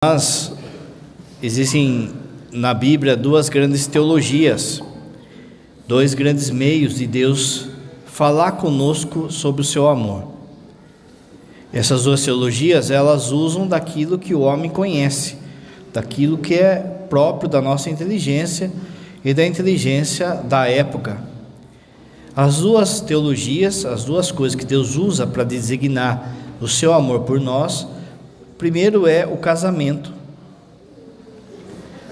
Mas existem na Bíblia duas grandes teologias, dois grandes meios de Deus falar conosco sobre o seu amor. Essas duas teologias, elas usam daquilo que o homem conhece, daquilo que é próprio da nossa inteligência e da inteligência da época. As duas teologias, as duas coisas que Deus usa para designar o seu amor por nós, primeiro é o casamento.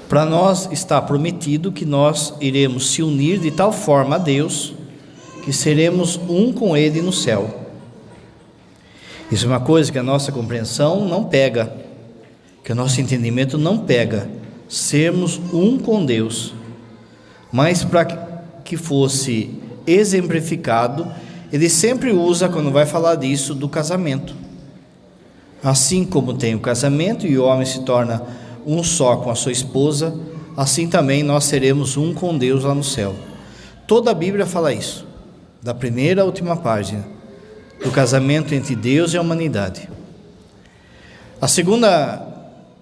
Para nós está prometido que nós iremos se unir de tal forma a Deus, que seremos um com Ele no céu. Isso é uma coisa que a nossa compreensão não pega, que o nosso entendimento não pega, sermos um com Deus. Mas para que fosse exemplificado, ele sempre usa, quando vai falar disso, do casamento. Assim como tem o casamento e o homem se torna um só com a sua esposa, assim também nós seremos um com Deus lá no céu. Toda a Bíblia fala isso, da primeira à última página, do casamento entre Deus e a humanidade. A segunda,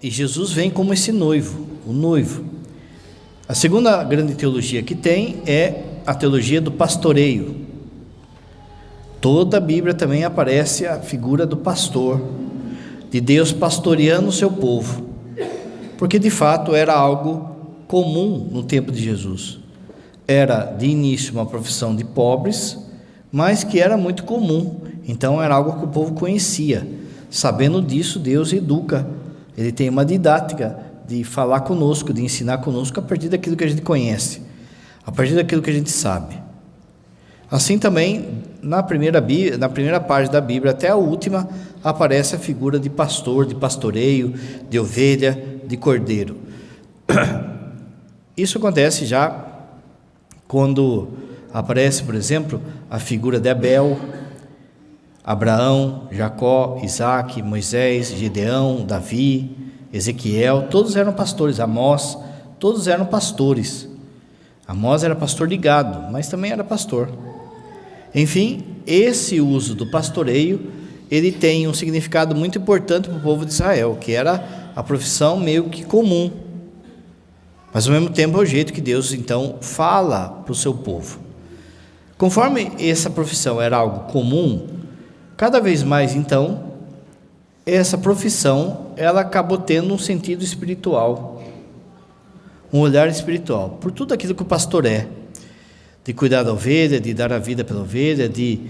e Jesus vem como esse noivo, o noivo. A segunda grande teologia que tem é a teologia do pastoreio. Toda a Bíblia também aparece a figura do pastor, de Deus pastoreando o seu povo, porque de fato era algo comum no tempo de Jesus. Era de início uma profissão de pobres, mas que era muito comum, então era algo que o povo conhecia. Sabendo disso, Deus educa, Ele tem uma didática de falar conosco, de ensinar conosco a partir daquilo que a gente conhece, a partir daquilo que a gente sabe. Assim também, na primeira parte da Bíblia até a última, aparece a figura de pastor, de pastoreio, de ovelha, de cordeiro. Isso acontece já quando aparece, por exemplo, a figura de Abel, Abraão, Jacó, Isaac, Moisés, Gideão, Davi, Ezequiel, todos eram pastores. Amós, todos eram pastores. Amós era pastor de gado, mas também era pastor. Enfim, esse uso do pastoreio, ele tem um significado muito importante para o povo de Israel, que era a profissão meio que comum, mas ao mesmo tempo é o jeito que Deus então fala para o seu povo. Conforme essa profissão era algo comum, cada vez mais então, essa profissão, ela acabou tendo um sentido espiritual, um olhar espiritual, por tudo aquilo que o pastor é, de cuidar da ovelha, de dar a vida pela ovelha, de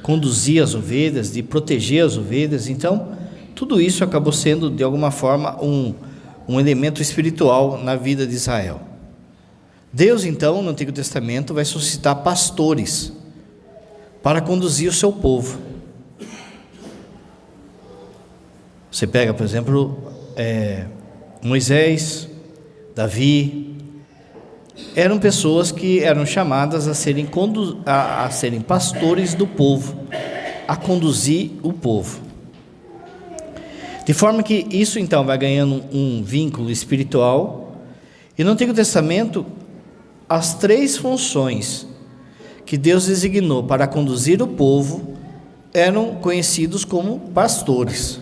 conduzir as ovelhas, de proteger as ovelhas. Então, tudo isso acabou sendo, de alguma forma, um elemento espiritual na vida de Israel. Deus, então, no Antigo Testamento, vai suscitar pastores para conduzir o seu povo. Você pega, por exemplo, Moisés, Davi, eram pessoas que eram chamadas a serem pastores do povo, a conduzir o povo. De forma que isso então vai ganhando um vínculo espiritual. E no Antigo Testamento, as três funções que Deus designou para conduzir o povo eram conhecidos como pastores.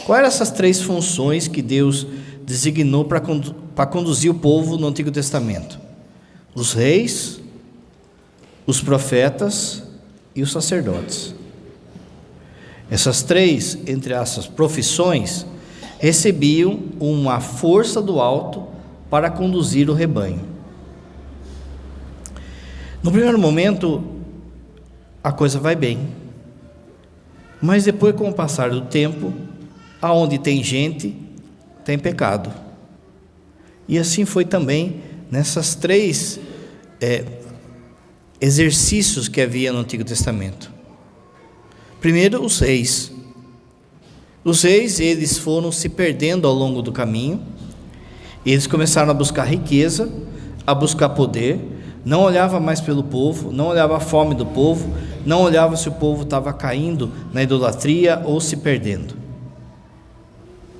Quais eram essas três funções que Deus designou para conduzir o povo no Antigo Testamento? Os reis, os profetas e os sacerdotes. Essas três, entre essas profissões, recebiam uma força do alto para conduzir o rebanho. No primeiro momento, a coisa vai bem, mas depois, com o passar do tempo, aonde tem gente, tem pecado. E assim foi também nessas três exercícios que havia no Antigo Testamento. Primeiro, os reis. Os reis, eles foram se perdendo ao longo do caminho. Eles começaram a buscar riqueza, a buscar poder, não olhava mais pelo povo, não olhava a fome do povo, não olhava se o povo estava caindo na idolatria ou se perdendo.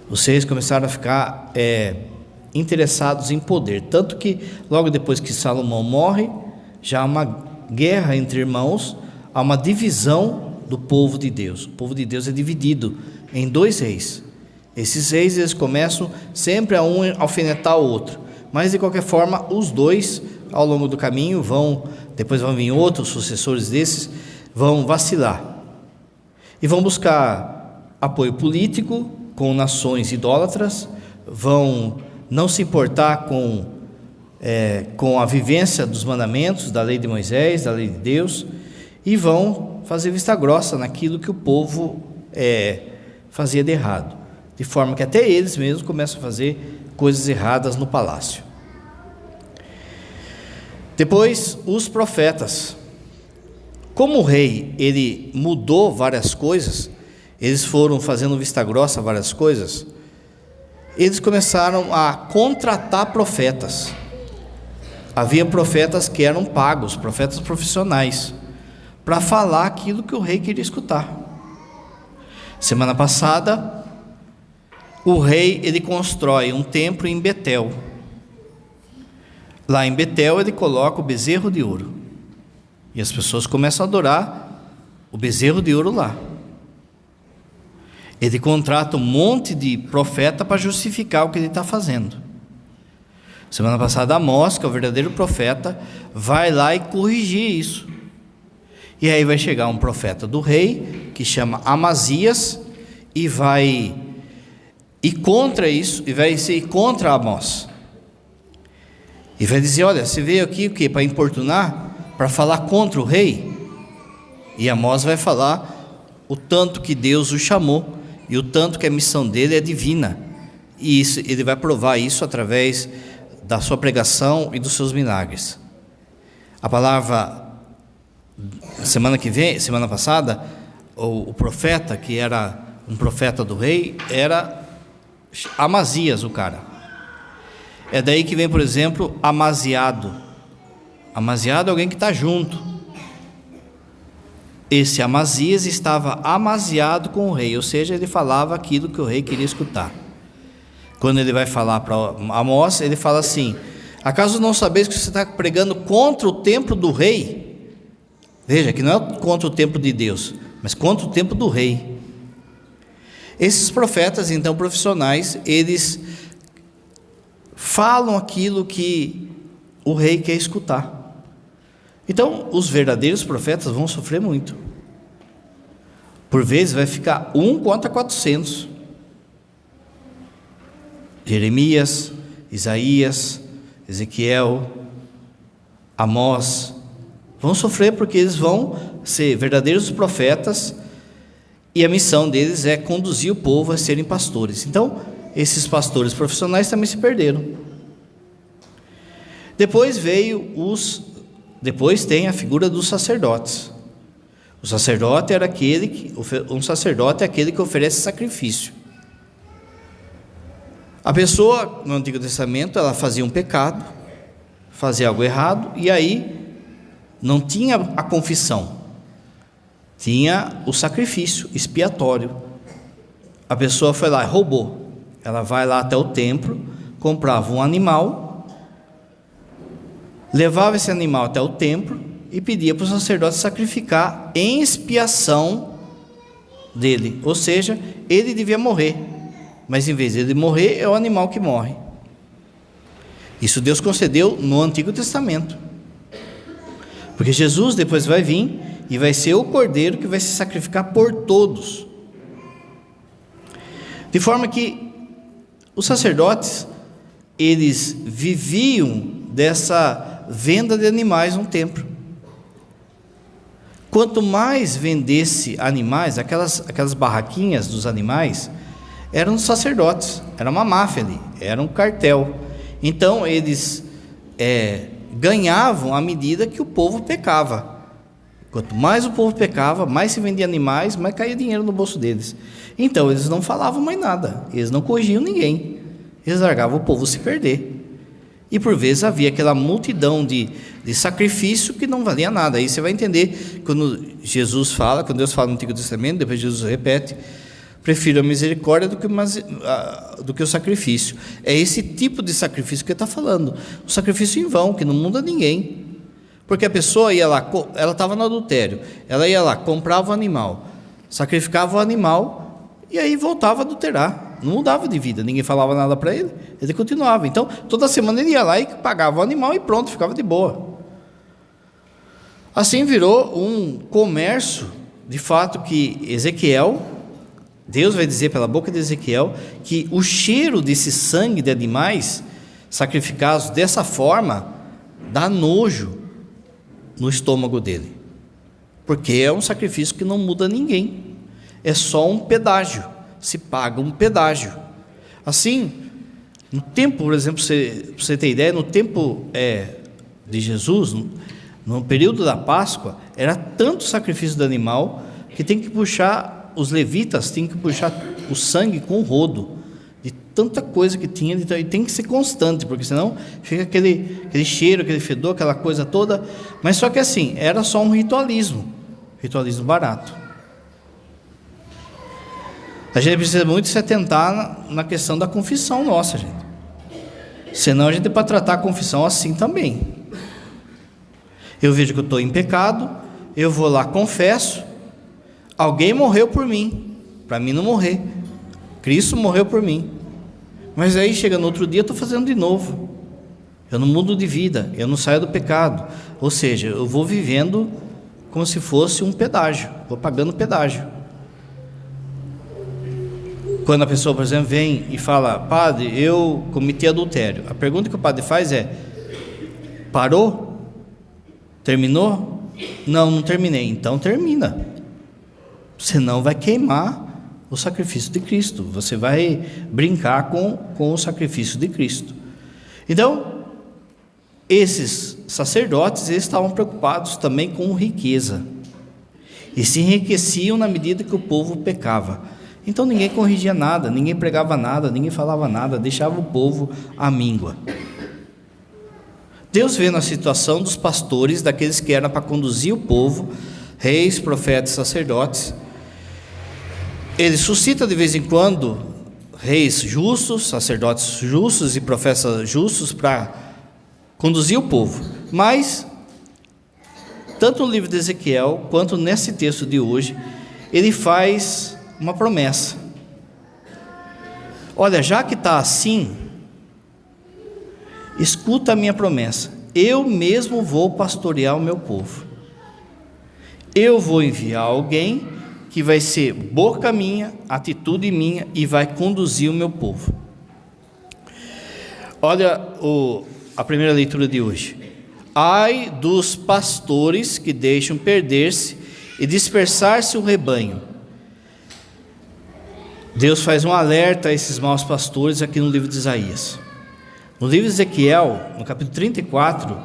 Os reis começaram a ficar interessados em poder, tanto que logo depois que Salomão morre, já há uma guerra entre irmãos, há uma divisão do povo de Deus. O povo de Deus é dividido em dois reis, Esses reis, eles começam sempre a um alfinetar o outro, mas de qualquer forma, os dois, ao longo do caminho, depois vão vir outros sucessores desses, vão vacilar, e vão buscar apoio político com nações idólatras, vão não se importar com a vivência dos mandamentos, da lei de Moisés, da lei de Deus, e vão fazer vista grossa naquilo que o povo fazia de errado, de forma que até eles mesmos começam a fazer coisas erradas no palácio. Depois, os profetas. Como o rei, ele mudou várias coisas, eles foram fazendo vista grossa várias coisas, eles começaram a contratar profetas. Havia profetas que eram pagos, profetas profissionais, para falar aquilo que o rei queria escutar. Semana passada, o rei, ele constrói um templo em Betel. Lá em Betel, ele coloca o bezerro de ouro. E as pessoas começam a adorar o bezerro de ouro lá. Ele contrata um monte de profeta para justificar o que ele está fazendo. Semana passada, Amós, que é o verdadeiro profeta, vai lá e corrigir isso. E aí vai chegar um profeta do rei, que chama Amazias, e vai ir contra isso, e vai ser contra Amós. E vai dizer: olha, você veio aqui o quê? Para importunar? Para falar contra o rei? E Amós vai falar o tanto que Deus o chamou, e o tanto que a missão dele é divina. E isso, ele vai provar isso através da sua pregação e dos seus milagres. A palavra, semana passada, o profeta, que era um profeta do rei, era Amazias, o cara. É daí que vem, por exemplo, amaziado. Amaziado é alguém que está junto. Esse Amazias estava amaziado com o rei, ou seja, ele falava aquilo que o rei queria escutar. Quando ele vai falar para Amós, ele fala assim: acaso não sabeis que você está pregando contra o templo do rei? Veja, que não é contra o templo de Deus, mas contra o templo do rei. Esses profetas, então, profissionais, eles falam aquilo que o rei quer escutar. Então, os verdadeiros profetas vão sofrer muito. Por vezes vai ficar 1 contra 400. Jeremias, Isaías, Ezequiel, Amós, vão sofrer porque eles vão ser verdadeiros profetas, e a missão deles é conduzir o povo a serem pastores. Então, esses pastores profissionais também se perderam. Depois tem a figura dos sacerdotes. O sacerdote era um sacerdote é aquele que oferece sacrifício. A pessoa, no Antigo Testamento, ela fazia um pecado, fazia algo errado, e aí não tinha a confissão, tinha o sacrifício expiatório. A pessoa foi lá e roubou. Ela vai lá até o templo, comprava um animal, levava esse animal até o templo e pedia para o sacerdote sacrificar em expiação dele. Ou seja, ele devia morrer, mas em vez de ele morrer, é o animal que morre. Isso Deus concedeu no Antigo Testamento, porque Jesus depois vai vir e vai ser o cordeiro que vai se sacrificar por todos. De forma que os sacerdotes, eles viviam dessa venda de animais no templo. Quanto mais vendesse animais, aquelas barraquinhas dos animais, eram dos sacerdotes, era uma máfia ali, era um cartel. Então eles ganhavam à medida que o povo pecava. Quanto mais o povo pecava, mais se vendia animais, mais caía dinheiro no bolso deles. Então eles não falavam mais nada, eles não corrigiam ninguém, eles largavam o povo se perder. E por vezes havia aquela multidão de sacrifício que não valia nada. Aí você vai entender quando Jesus fala, quando Deus fala no Antigo Testamento, depois Jesus repete: prefiro a misericórdia do que o sacrifício. É esse tipo de sacrifício que ele está falando, o sacrifício em vão, que não muda ninguém. Porque a pessoa ia lá, ela estava no adultério, ela ia lá, comprava o animal, sacrificava o animal e aí voltava a adulterar. não mudava de vida, ninguém falava nada para ele, ele continuava. Então, toda semana ele ia lá e pagava o animal e pronto, ficava de boa. Assim virou um comércio, de fato, que Ezequiel, Deus vai dizer pela boca de Ezequiel, que o cheiro desse sangue de animais sacrificados dessa forma, dá nojo no estômago dele, porque é um sacrifício que não muda ninguém, é só um pedágio, se paga um pedágio. Assim, no tempo, por exemplo, para você ter ideia, no tempo de Jesus, no período da Páscoa, era tanto sacrifício de animal, que tem que puxar, os levitas têm que puxar o sangue com o rodo, de tanta coisa que tinha, e tem que ser constante, porque senão fica aquele cheiro, aquele fedor, aquela coisa toda. Mas só que assim, era só um ritualismo barato. A gente precisa muito se atentar na questão da confissão nossa, gente. Senão a gente pode tratar a confissão assim também. Eu vejo que eu estou em pecado, eu vou lá, confesso, alguém morreu por mim, para mim não morrer, Cristo morreu por mim, mas aí chega no outro dia, eu estou fazendo de novo, eu não mudo de vida, eu não saio do pecado, ou seja, eu vou vivendo como se fosse um pedágio, vou pagando pedágio. Quando a pessoa, por exemplo, vem e fala: padre, eu cometi adultério, a pergunta que o padre faz é: parou? Terminou? Não, não terminei. Então termina, senão vai queimar o sacrifício de Cristo, você vai brincar com o sacrifício de Cristo. Então, esses sacerdotes, eles estavam preocupados também com riqueza, e se enriqueciam na medida que o povo pecava. Então ninguém corrigia nada, ninguém pregava nada, ninguém falava nada, deixava o povo à míngua. Deus vê na situação dos pastores, daqueles que eram para conduzir o povo, reis, profetas, sacerdotes. Ele suscita de vez em quando reis justos, sacerdotes justos e profetas justos para conduzir o povo. Mas, tanto no livro de Ezequiel, quanto nesse texto de hoje, ele faz uma promessa. Olha, já que está assim, escuta a minha promessa, eu mesmo vou pastorear o meu povo, eu vou enviar alguém que vai ser boca minha, atitude minha, e vai conduzir o meu povo. Olha a primeira leitura de hoje: ai dos pastores que deixam perder-se e dispersar-se o rebanho. Deus faz um alerta a esses maus pastores aqui no livro de Isaías. No livro de Ezequiel, no capítulo 34,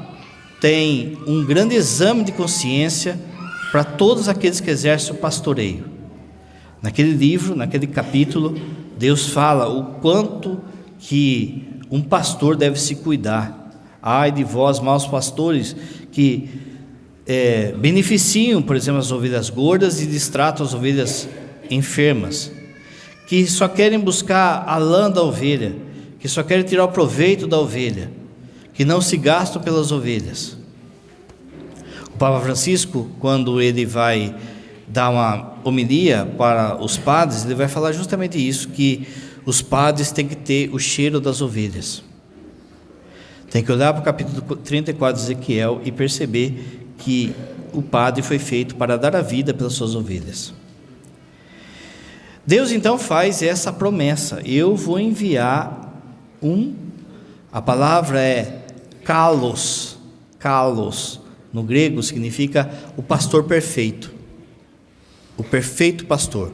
tem um grande exame de consciência para todos aqueles que exercem o pastoreio. Naquele livro, naquele capítulo, Deus fala o quanto que um pastor deve se cuidar. Ai de vós, maus pastores, que beneficiam, por exemplo, as ovelhas gordas e distratam as ovelhas enfermas, que só querem buscar a lã da ovelha, que só querem tirar o proveito da ovelha, que não se gastam pelas ovelhas. O Papa Francisco, quando ele vai dar uma homilia para os padres, ele vai falar justamente isso, que os padres têm que ter o cheiro das ovelhas. Tem que olhar para o capítulo 34 de Ezequiel e perceber que o padre foi feito para dar a vida pelas suas ovelhas. Deus então faz essa promessa: eu vou enviar a palavra é kalos, no grego significa o pastor perfeito, o perfeito pastor.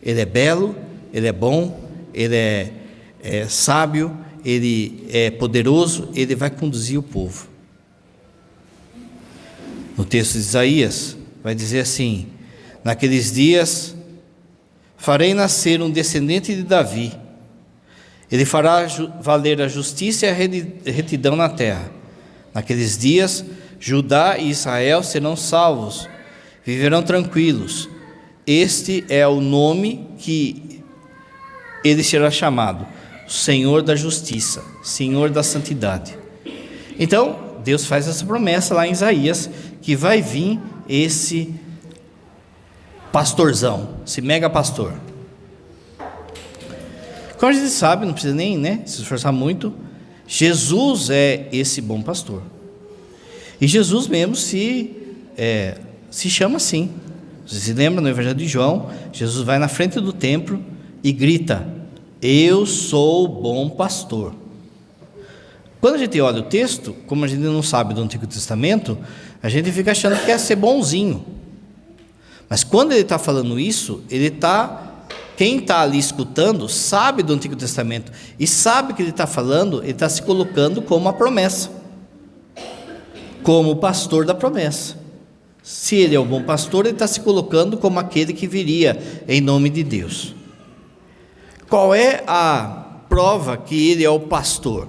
Ele é belo, ele é bom, ele é sábio, ele é poderoso, ele vai conduzir o povo. No texto de Isaías vai dizer assim: naqueles dias farei nascer um descendente de Davi, ele fará valer a justiça e a retidão na terra. Naqueles dias, Judá e Israel serão salvos, viverão tranquilos. Este é o nome que ele será chamado: Senhor da justiça, Senhor da santidade. Então, Deus faz essa promessa lá em Isaías, que vai vir esse pastorzão, esse mega pastor. Como a gente sabe, não precisa nem se esforçar muito, Jesus é esse bom pastor. E Jesus mesmo se chama assim. Você se lembra no Evangelho de João? Jesus vai na frente do templo e grita: eu sou o bom pastor. Quando a gente olha o texto, como a gente não sabe do Antigo Testamento, a gente fica achando que quer ser bonzinho. Mas quando ele está falando isso, quem está ali escutando sabe do Antigo Testamento e sabe que ele está falando, ele está se colocando como a promessa, como o pastor da promessa. Se ele é o bom pastor, ele está se colocando como aquele que viria em nome de Deus. Qual é a prova que ele é o pastor?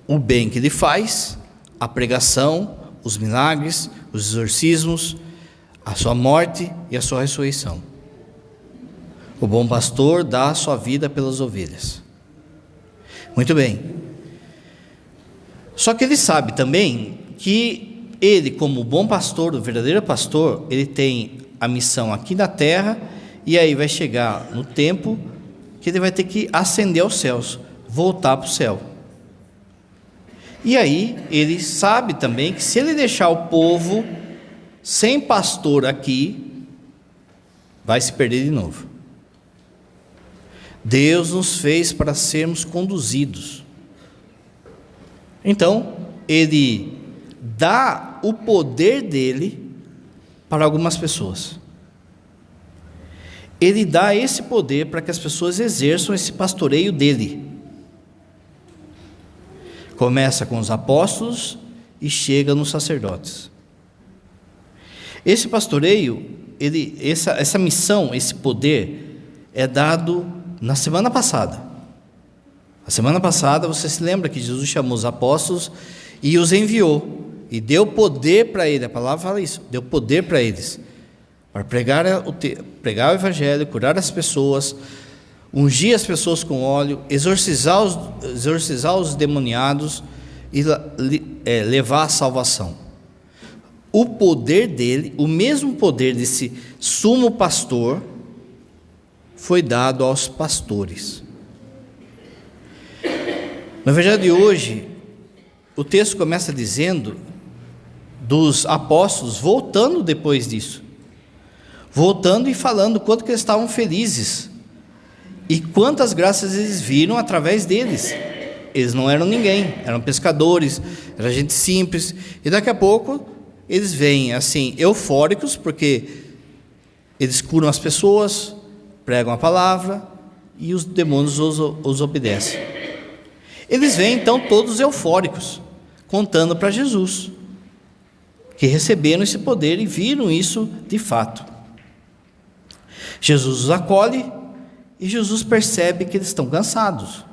O bem que ele faz, a pregação, os milagres, os exorcismos, a sua morte e a sua ressurreição. O bom pastor dá a sua vida pelas ovelhas. Muito bem. Só que ele sabe também que ele, como bom pastor, o verdadeiro pastor, ele tem a missão aqui na terra, e aí vai chegar no tempo que ele vai ter que ascender aos céus, voltar para o céu. E aí ele sabe também que se ele deixar o povo sem pastor aqui, vai se perder de novo. Deus nos fez para sermos conduzidos. Então, ele dá o poder dele para algumas pessoas. Ele dá esse poder para que as pessoas exerçam esse pastoreio dele. Começa com os apóstolos e chega nos sacerdotes. Esse pastoreio, essa missão, esse poder é dado na semana passada. A semana passada, você se lembra que Jesus chamou os apóstolos e os enviou, e deu poder para eles, a palavra fala isso, deu poder para eles, para pregar o evangelho, curar as pessoas, ungir as pessoas com óleo, exorcizar os demoniados e levar a salvação. O poder dele, o mesmo poder desse sumo pastor, foi dado aos pastores. No Evangelho de hoje, o texto começa dizendo dos apóstolos voltando depois disso, voltando e falando quanto que eles estavam felizes e quantas graças eles viram através deles. Eles não eram ninguém, eram pescadores, era gente simples, e daqui a pouco eles vêm assim eufóricos, porque eles curam as pessoas, pregam a palavra e os demônios os obedecem. Eles vêm então todos eufóricos, contando para Jesus que receberam esse poder e viram isso de fato. Jesus os acolhe e Jesus percebe que eles estão cansados.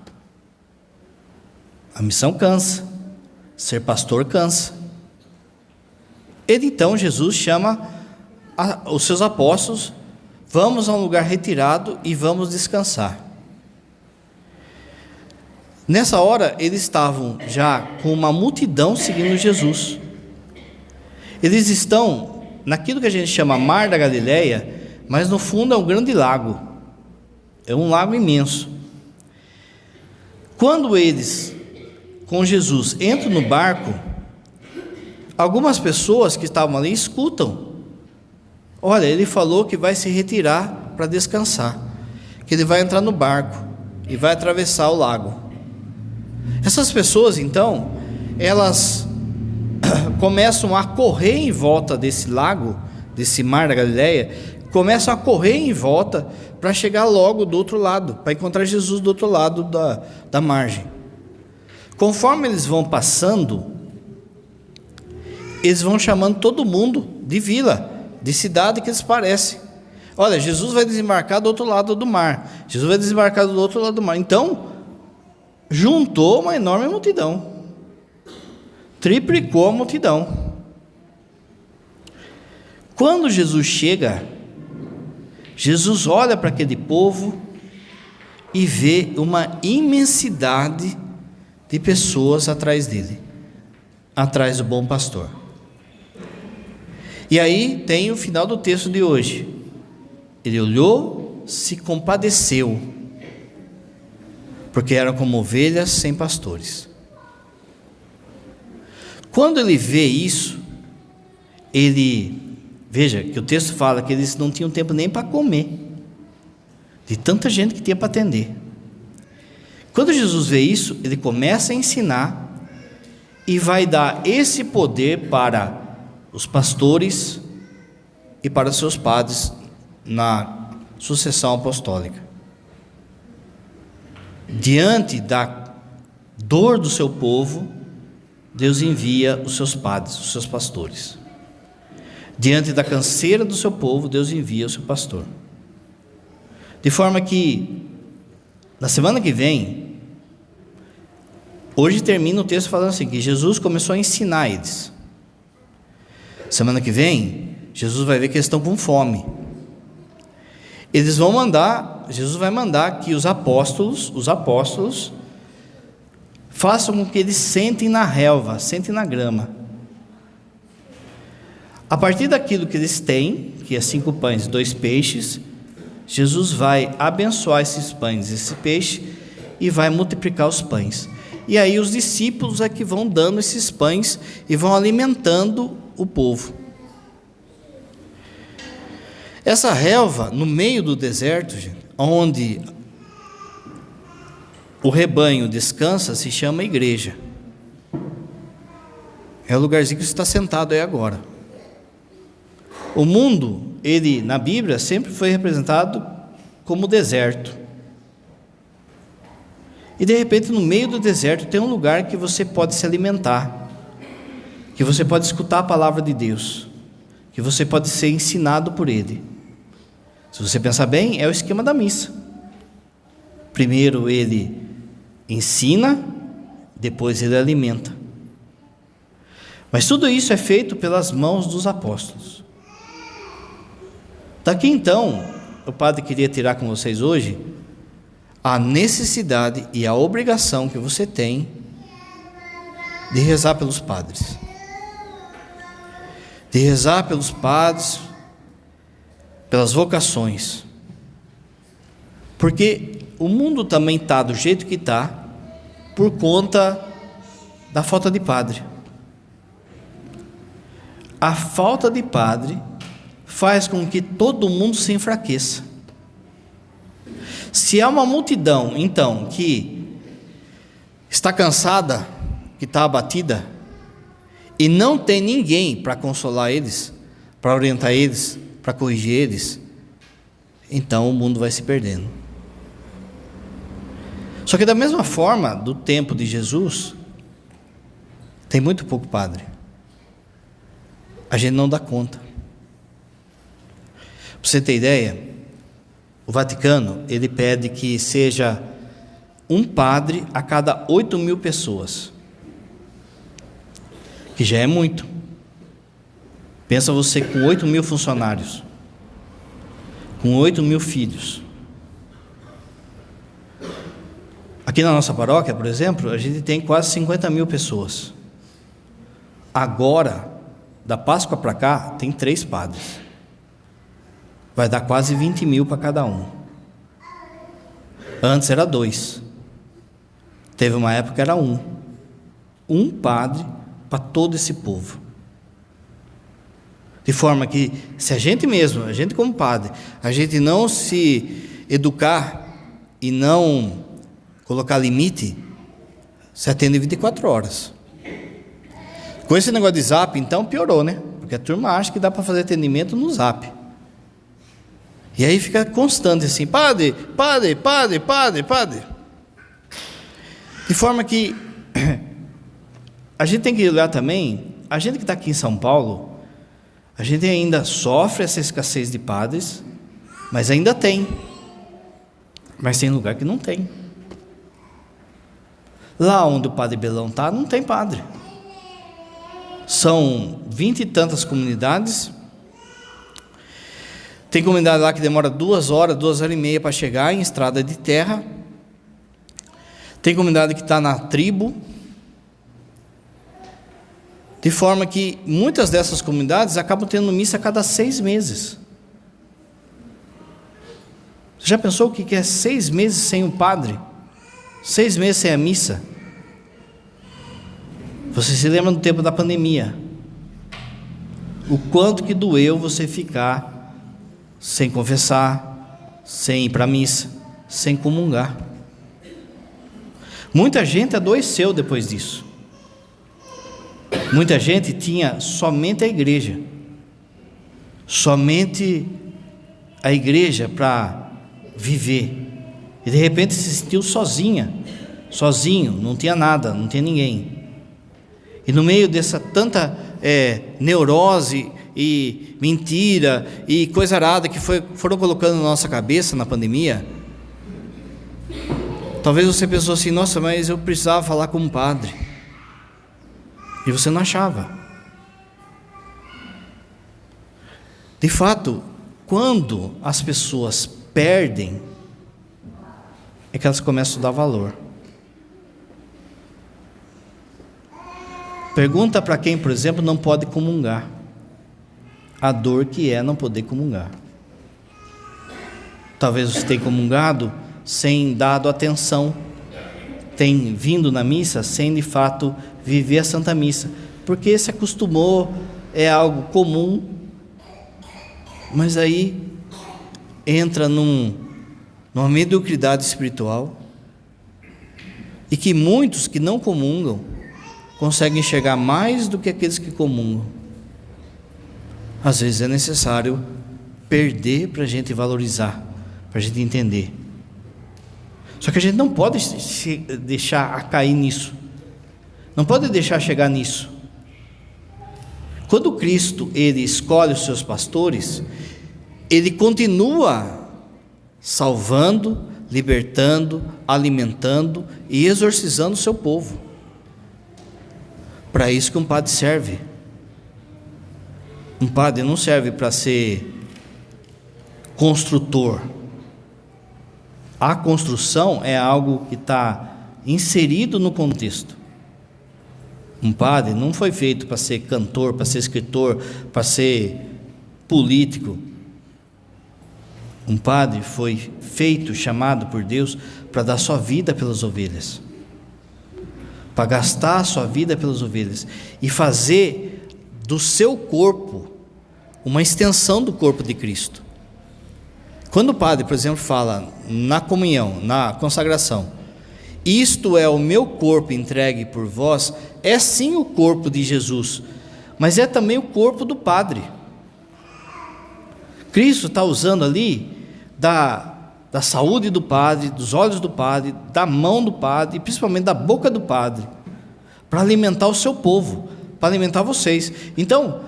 A missão cansa, ser pastor cansa. Então Jesus chama os seus apóstolos: vamos a um lugar retirado e vamos descansar. Nessa hora, eles estavam já com uma multidão seguindo Jesus. Eles estão naquilo que a gente chama Mar da Galileia, mas no fundo é um grande lago. É um lago imenso. Quando eles, com Jesus, entram no barco, algumas pessoas que estavam ali escutam: olha, ele falou que vai se retirar para descansar, que ele vai entrar no barco e vai atravessar o lago. Essas pessoas então, elas começam a correr em volta desse lago, desse Mar da Galileia, começam a correr em volta para chegar logo do outro lado, para encontrar Jesus do outro lado da margem. Conforme eles vão passando, eles vão chamando todo mundo de vila, de cidade que eles parecem. Olha, Jesus vai desembarcar do outro lado do mar. Jesus vai desembarcar do outro lado do mar. Então, juntou uma enorme multidão. Triplicou a multidão. Quando Jesus chega, Jesus olha para aquele povo e vê uma imensidade de pessoas atrás dele, atrás do bom pastor. E aí tem o final do texto de hoje. Ele olhou, se compadeceu porque eram como ovelhas sem pastores. Quando ele vê isso, veja que o texto fala que eles não tinham tempo nem para comer, de tanta gente que tinha para atender. Quando Jesus vê isso, ele começa a ensinar e vai dar esse poder para os pastores e para seus padres na sucessão apostólica. Diante da dor do seu povo, Deus envia os seus padres, os seus pastores. Diante da canseira do seu povo, Deus envia o seu pastor. De forma que, na semana que vem, hoje termina o texto falando assim, que Jesus começou a ensinar eles. Semana que vem, Jesus vai ver que eles estão com fome. Jesus vai mandar que os apóstolos façam com que eles sentem na relva, sentem na grama. A partir daquilo que eles têm, que é 5 pães e 2 peixes, Jesus vai abençoar esses pães, esse peixe, e vai multiplicar os pães. E aí os discípulos é que vão dando esses pães e vão alimentando o povo. Essa relva, no meio do deserto, gente, onde o rebanho descansa, se chama igreja. É o lugarzinho que você está sentado aí agora. O mundo, ele na Bíblia sempre foi representado como deserto. E de repente no meio do deserto tem um lugar que você pode se alimentar, que você pode escutar a palavra de Deus, que você pode ser ensinado por Ele. Se você pensar bem, é o esquema da missa. Primeiro Ele ensina, depois Ele alimenta. Mas tudo isso é feito pelas mãos dos apóstolos. Daqui então, o padre queria tirar com vocês hoje a necessidade e a obrigação que você tem de rezar pelos padres. De rezar pelos padres, pelas vocações. Porque o mundo também está do jeito que está por conta da falta de padre. A falta de padre faz com que todo mundo se enfraqueça. Se há uma multidão, então, que está cansada, que está abatida, e não tem ninguém para consolar eles, para orientar eles, para corrigir eles, então o mundo vai se perdendo. Só que da mesma forma, do tempo de Jesus, tem muito pouco padre. A gente não dá conta. Para você ter ideia, o Vaticano, ele pede que seja um padre a cada 8.000 pessoas, que já é muito. Pensa você com 8.000 funcionários, com 8.000 filhos. Aqui na nossa paróquia, por exemplo, a gente tem quase 50.000 pessoas. Agora, da Páscoa para cá, tem 3 padres. Vai dar quase 20.000 para cada um. Antes era 2. Teve uma época que era 1. Um padre para todo esse povo. De forma que, se a gente mesmo, a gente como padre, a gente não se educar e não colocar limite, você atende 24 horas. Com esse negócio de zap, então, piorou, né? Porque a turma acha que dá para fazer atendimento no zap. E aí fica constante assim, padre. De forma que a gente tem que olhar também, a gente que está aqui em São Paulo, a gente ainda sofre essa escassez de padres, mas ainda tem. Mas tem lugar que não tem. Lá onde o Padre Belão está, não tem padre. São 20 e tantas comunidades. Tem comunidade lá que demora 2 horas, 2 horas e meia para chegar em estrada de terra. Tem comunidade que está na tribo. De forma que muitas dessas comunidades acabam tendo missa a cada 6 meses. Você já pensou o que é 6 meses sem um padre? 6 meses sem a missa. Você se lembra do tempo da pandemia? O quanto que doeu você ficar sem confessar, sem ir para a missa, sem comungar. Muita gente adoeceu depois disso. Muita gente tinha somente a igreja. Somente a igreja para viver. E de repente se sentiu sozinho, não tinha nada, não tinha ninguém. E no meio dessa tanta neurose e mentira e coisa arada que foram colocando na nossa cabeça na pandemia, talvez você pensou assim: nossa, mas eu precisava falar com um padre, e você não achava. De fato, quando as pessoas perdem, é que elas começam a dar valor. Pergunta para quem, por exemplo, não pode comungar, a dor que é não poder comungar. Talvez você tenha comungado sem dado atenção, tem vindo na missa sem de fato viver a Santa Missa, porque se acostumou, é algo comum, mas aí entra numa mediocridade espiritual, e que muitos que não comungam conseguem enxergar mais do que aqueles que comungam. Às vezes é necessário perder para a gente valorizar, para a gente entender. Só que a gente não pode se deixar cair nisso, não pode deixar chegar nisso. Quando Cristo ele escolhe os seus pastores, ele continua salvando, libertando, alimentando e exorcizando o seu povo. Para isso que um padre serve. Um padre não serve para ser construtor. A construção é algo que está inserido no contexto. Um padre não foi feito para ser cantor, para ser escritor, para ser político. Um padre foi feito, chamado por Deus para dar sua vida pelas ovelhas, para gastar a sua vida pelas ovelhas e fazer do seu corpo uma extensão do corpo de Cristo. Quando o padre, por exemplo, fala na comunhão, na consagração, isto é o meu corpo entregue por vós, é sim o corpo de Jesus, mas é também o corpo do padre. Cristo está usando ali da saúde do padre, dos olhos do padre, da mão do padre, e principalmente da boca do padre, para alimentar o seu povo, para alimentar vocês. Então,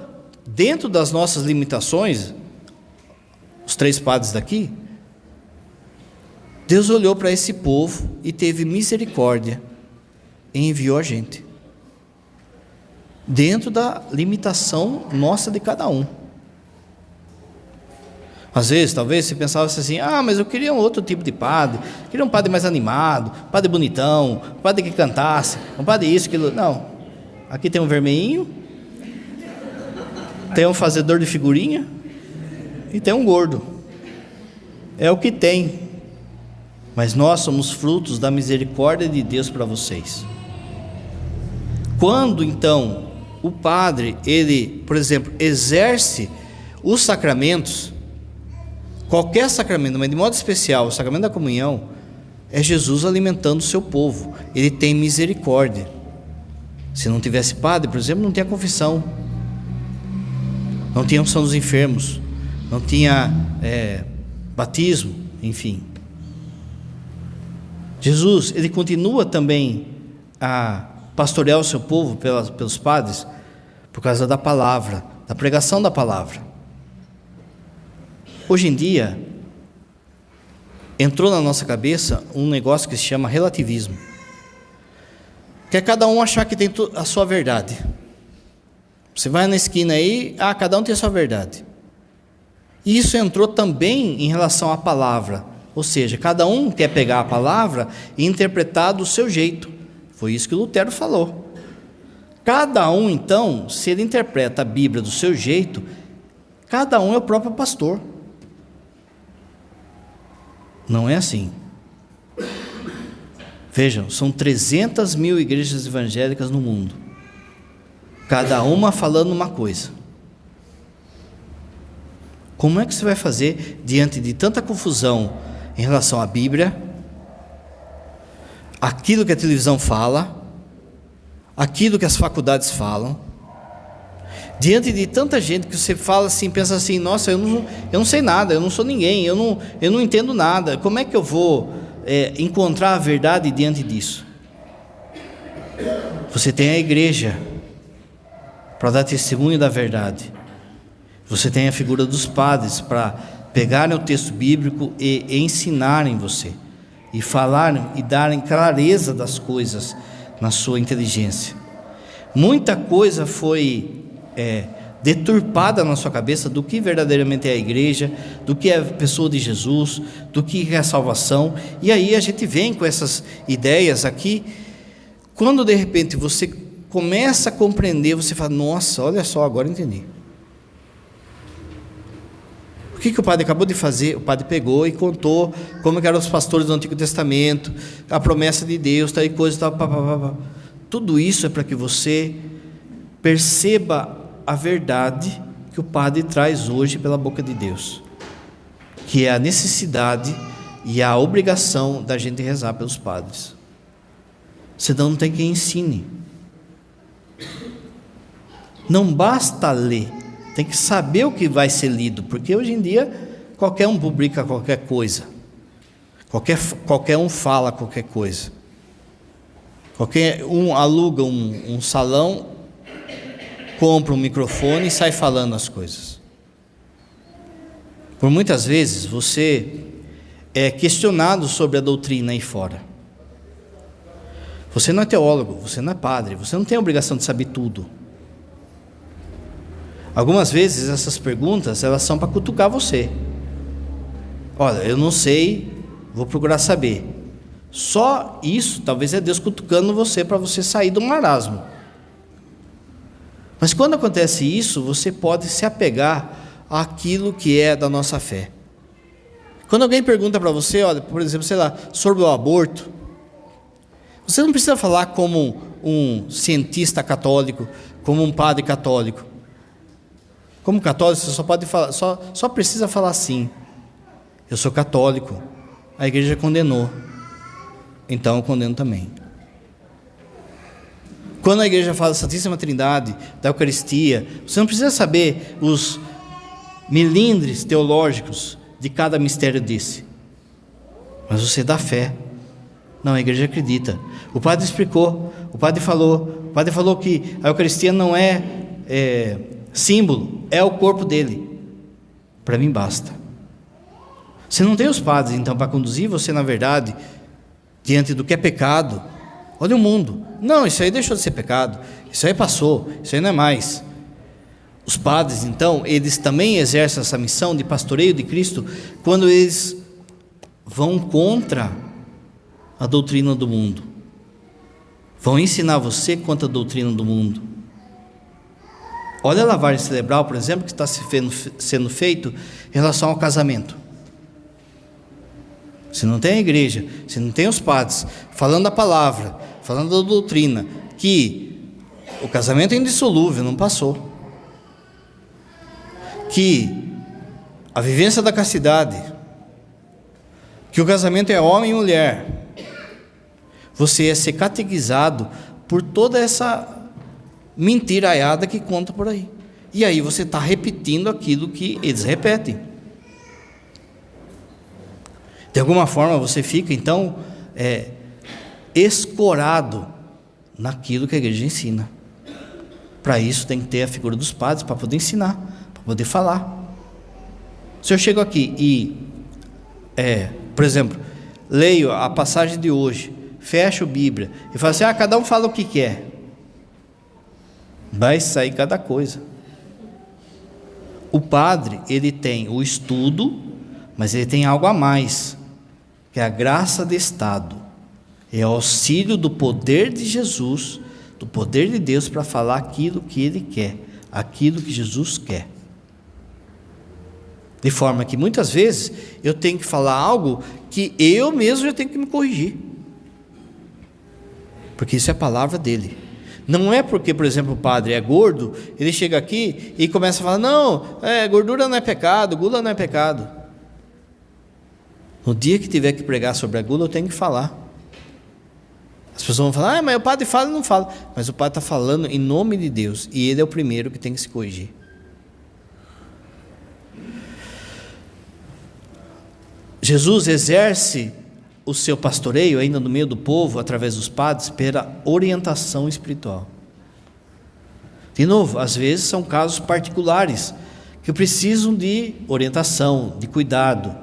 dentro das nossas limitações, os 3 padres daqui, Deus olhou para esse povo e teve misericórdia e enviou a gente, dentro da limitação nossa de cada um. Às vezes, talvez você pensava assim: mas eu queria um outro tipo de padre, queria um padre mais animado, um padre bonitão, um padre que cantasse, um padre isso, aquilo. Não, aqui tem um vermelhinho, tem um fazedor de figurinha e tem um gordo. É o que tem, mas nós somos frutos da misericórdia de Deus para vocês. Quando então o padre, ele, por exemplo, exerce os sacramentos, qualquer sacramento, mas de modo especial o sacramento da comunhão, é Jesus alimentando o seu povo. Ele tem misericórdia. Se não tivesse padre, por exemplo, não tinha confissão, não tinha unção dos enfermos, não tinha batismo, enfim. Jesus, ele continua também a pastorear o seu povo pelos padres, por causa da palavra, da pregação da palavra. Hoje em dia, entrou na nossa cabeça um negócio que se chama relativismo, que é cada um achar que tem a sua verdade. Você vai na esquina aí, cada um tem a sua verdade. E isso entrou também em relação à palavra, ou seja, cada um quer pegar a palavra e interpretar do seu jeito. Foi isso que Lutero falou. Cada um, então, se ele interpreta a Bíblia do seu jeito, cada um é o próprio pastor. Não é assim. Vejam, são 300 mil igrejas evangélicas no mundo, cada uma falando uma coisa. Como é que você vai fazer diante de tanta confusão em relação à Bíblia, aquilo que a televisão fala, aquilo que as faculdades falam, diante de tanta gente que você fala assim, pensa assim, nossa, eu não sei nada, eu não sou ninguém, eu não entendo nada, como é que eu vou encontrar a verdade diante disso? Você tem a igreja para dar testemunho da verdade, você tem a figura dos padres para pegarem o texto bíblico e ensinarem você, e falarem e darem clareza das coisas na sua inteligência. Muita coisa foi deturpada na sua cabeça do que verdadeiramente é a igreja, do que é a pessoa de Jesus, do que é a salvação, e aí a gente vem com essas ideias aqui. Quando de repente você começa a compreender, você fala, nossa, olha só, agora entendi. O que o padre acabou de fazer? O padre pegou e contou como eram os pastores do Antigo Testamento, a promessa de Deus, tal e coisa, tal, tudo isso é para que você perceba a verdade que o padre traz hoje pela boca de Deus, que é a necessidade e a obrigação da gente rezar pelos padres. Senão não tem quem ensine. Não basta ler, tem que saber o que vai ser lido, porque hoje em dia qualquer um publica qualquer coisa, qualquer um fala qualquer coisa, qualquer um aluga um salão, compra um microfone e sai falando as coisas. Por muitas vezes você é questionado sobre a doutrina aí fora. Você não é teólogo, você não é padre, você não tem a obrigação de saber tudo. Algumas vezes essas perguntas, elas são para cutucar você. Olha, eu não sei, vou procurar saber. Só isso, talvez é Deus cutucando você para você sair do marasmo. Mas quando acontece isso, você pode se apegar àquilo que é da nossa fé. Quando alguém pergunta para você, olha, por exemplo, sei lá, sobre o aborto, você não precisa falar como um cientista católico, como um padre católico. Como católico, você só pode falar, só precisa falar assim: eu sou católico, a igreja condenou, então eu condeno também. Quando a igreja fala da Santíssima Trindade, da Eucaristia, você não precisa saber os milindres teológicos de cada mistério desse, mas você dá fé. Não, a igreja acredita. O padre explicou, o padre falou que a Eucaristia não é símbolo, é o corpo dele. Para mim basta. Você não tem os padres então para conduzir você na verdade, diante do que é pecado. Olha o mundo, não, isso aí deixou de ser pecado, isso aí passou, isso aí não é mais. Os padres então, eles também exercem essa missão de pastoreio de Cristo, quando eles vão contra a doutrina do mundo, vão ensinar você contra a doutrina do mundo. Olha a lavagem cerebral, por exemplo, que está sendo feito em relação ao casamento. Se não tem a igreja, se não tem os padres falando a palavra, falando da doutrina, que o casamento é indissolúvel, não passou, que a vivência da castidade, que o casamento é homem e mulher, você ia ser catequizado por toda essa mentiraiada que conta por aí. E aí você está repetindo aquilo que eles repetem. De alguma forma você fica então escorado naquilo que a igreja ensina. Para isso tem que ter a figura dos padres, para poder ensinar, para poder falar. Se eu chego aqui e, por exemplo, leio a passagem de hoje, fecho a Bíblia e falo assim, cada um fala o que quer, vai sair cada coisa. O padre, ele tem o estudo, mas ele tem algo a mais, que é a graça de Estado, é o auxílio do poder de Jesus, do poder de Deus para falar aquilo que ele quer, aquilo que Jesus quer. De forma que muitas vezes eu tenho que falar algo que eu mesmo já tenho que me corrigir. porque isso é a palavra dele. Não é porque, por exemplo, o padre é gordo, ele chega aqui e começa a falar: não, gordura não é pecado, gula não é pecado. No dia que tiver que pregar sobre a gula, eu tenho que falar. As pessoas vão falar: mas o padre fala e não fala. Mas o padre está falando em nome de Deus, e ele é o primeiro que tem que se corrigir. Jesus exerce o seu pastoreio ainda no meio do povo, através dos padres, pela orientação espiritual. De novo, às vezes são casos particulares que precisam de orientação, de cuidado.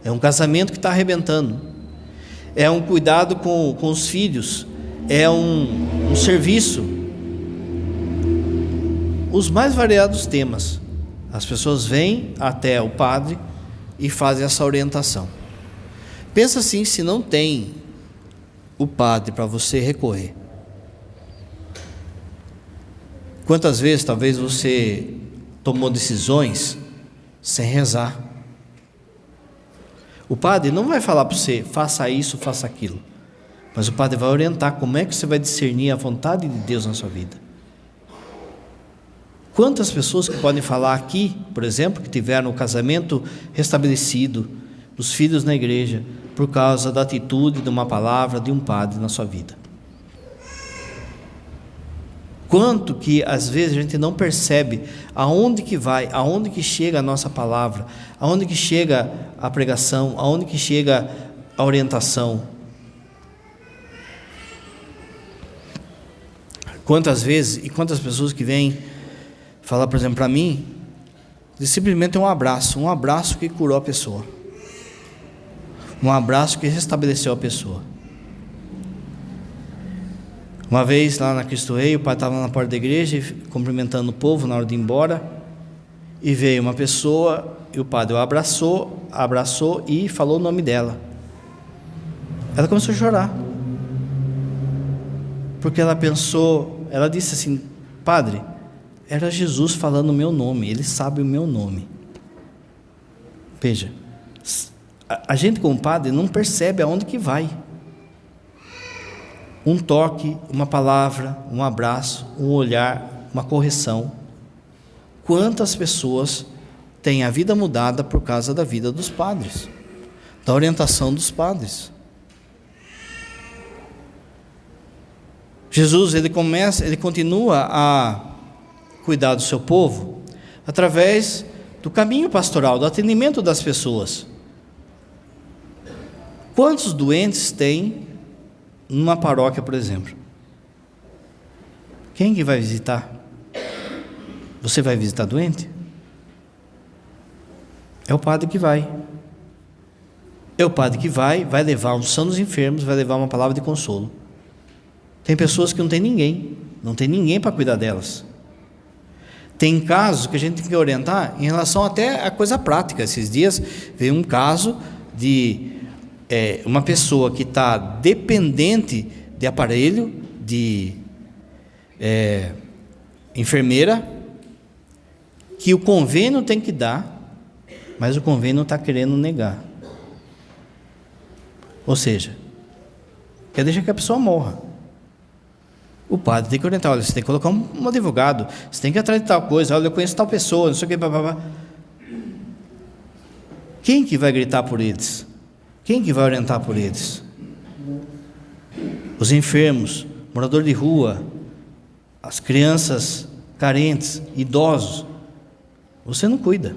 É um casamento que está arrebentando, é um cuidado com os filhos, é um serviço. Os mais variados temas, as pessoas vêm até o padre e fazem essa orientação. Pensa assim, se não tem o padre para você recorrer. Quantas vezes talvez você tomou decisões sem rezar? O padre não vai falar para você: faça isso, faça aquilo. Mas o padre vai orientar como é que você vai discernir a vontade de Deus na sua vida. Quantas pessoas que podem falar aqui, por exemplo, que tiveram o casamento restabelecido, os filhos na igreja, por causa da atitude de uma palavra de um padre na sua vida. Quanto que às vezes a gente não percebe aonde que vai, aonde que chega a nossa palavra, aonde que chega a pregação, aonde que chega a orientação. Quantas vezes e quantas pessoas que vêm falar, por exemplo, para mim, de simplesmente um abraço que curou a pessoa. Um abraço que restabeleceu a pessoa. Uma vez lá na Cristo Rei, o pai estava na porta da igreja cumprimentando o povo na hora de ir embora, e veio uma pessoa e o padre o abraçou e falou o nome dela. Ela começou a chorar, porque ela disse assim: padre, era Jesus falando o meu nome, ele sabe o meu nome. Veja, a gente como padre não percebe aonde que vai. Um toque, uma palavra, um abraço, um olhar, uma correção. Quantas pessoas têm a vida mudada por causa da vida dos padres, da orientação dos padres? Jesus, ele continua a cuidar do seu povo através do caminho pastoral, do atendimento das pessoas. Quantos doentes tem numa paróquia, por exemplo? Quem que vai visitar? Você vai visitar doente? É o padre que vai. É o padre que vai levar a unção dos enfermos, vai levar uma palavra de consolo. Tem pessoas que não tem ninguém para cuidar delas. Tem casos que a gente tem que orientar em relação até a coisa prática. Esses dias veio um caso de uma pessoa que está dependente de aparelho, de enfermeira, que o convênio tem que dar, mas o convênio não está querendo negar. Ou seja, quer deixar que a pessoa morra. O padre tem que orientar: olha, você tem que colocar um advogado, você tem que ir atrás de tal coisa, olha, eu conheço tal pessoa, não sei o que, blá. Quem que vai gritar por eles? Quem que vai orientar por eles? Os enfermos, morador de rua, as crianças carentes, idosos. Você não cuida.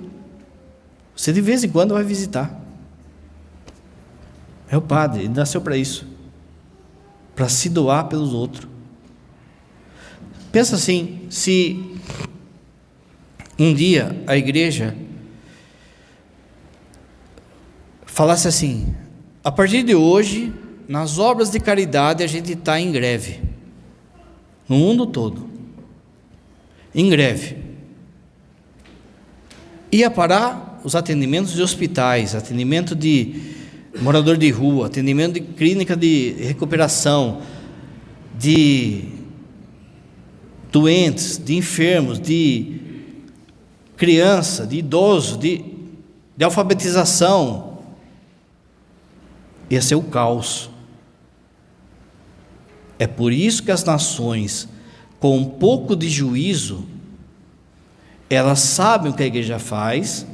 Você de vez em quando vai visitar. É o padre, ele nasceu para isso, para se doar pelos outros. Pensa assim, se um dia a igreja falasse assim: a partir de hoje, nas obras de caridade a gente está em greve, no mundo todo, em greve. Ia parar os atendimentos de hospitais, atendimento de morador de rua, atendimento de clínica de recuperação, de doentes, de enfermos, de criança, de idoso, de alfabetização. Ia ser o caos. É por isso que as nações, com um pouco de juízo, elas sabem o que a igreja faz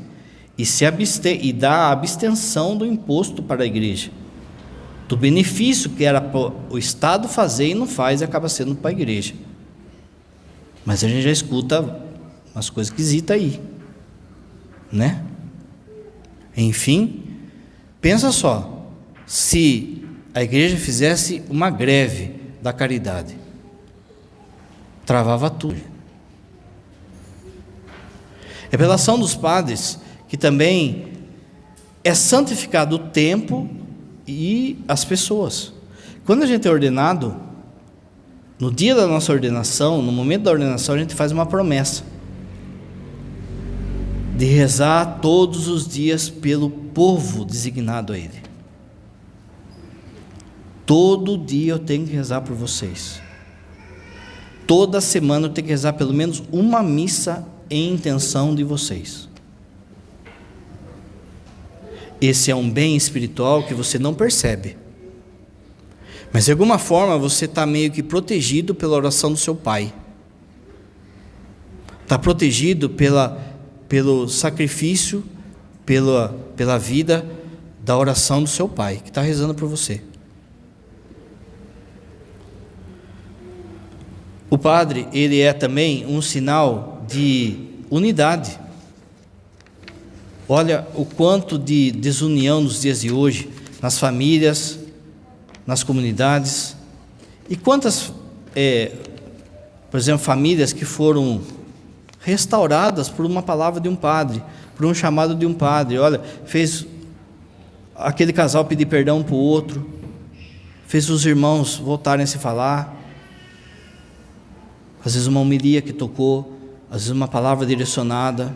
e dá a abstenção do imposto para a igreja, do benefício que era para o Estado fazer e não faz, e acaba sendo para a igreja. Mas a gente já escuta umas coisas esquisitas aí, né? Enfim, pensa só, se a igreja fizesse uma greve da caridade, travava tudo. É pela ação dos padres que também é santificado o tempo e as pessoas. Quando a gente é ordenado, no dia da nossa ordenação, no momento da ordenação, a gente faz uma promessa de rezar todos os dias pelo povo designado a Ele. Todo dia eu tenho que rezar por vocês. Toda semana eu tenho que rezar pelo menos uma missa em intenção de vocês. Esse é um bem espiritual que você não percebe, mas de alguma forma você está meio que protegido pela oração do seu pai, está protegido pelo sacrifício, pela vida da oração do seu pai, que está rezando por você. O padre, ele é também um sinal de unidade. Olha o quanto de desunião nos dias de hoje, nas famílias, nas comunidades, e quantas, por exemplo, famílias que foram restauradas por uma palavra de um padre, por um chamado de um padre. Olha, fez aquele casal pedir perdão um para o outro, fez os irmãos voltarem a se falar, às vezes uma homilia que tocou, às vezes uma palavra direcionada,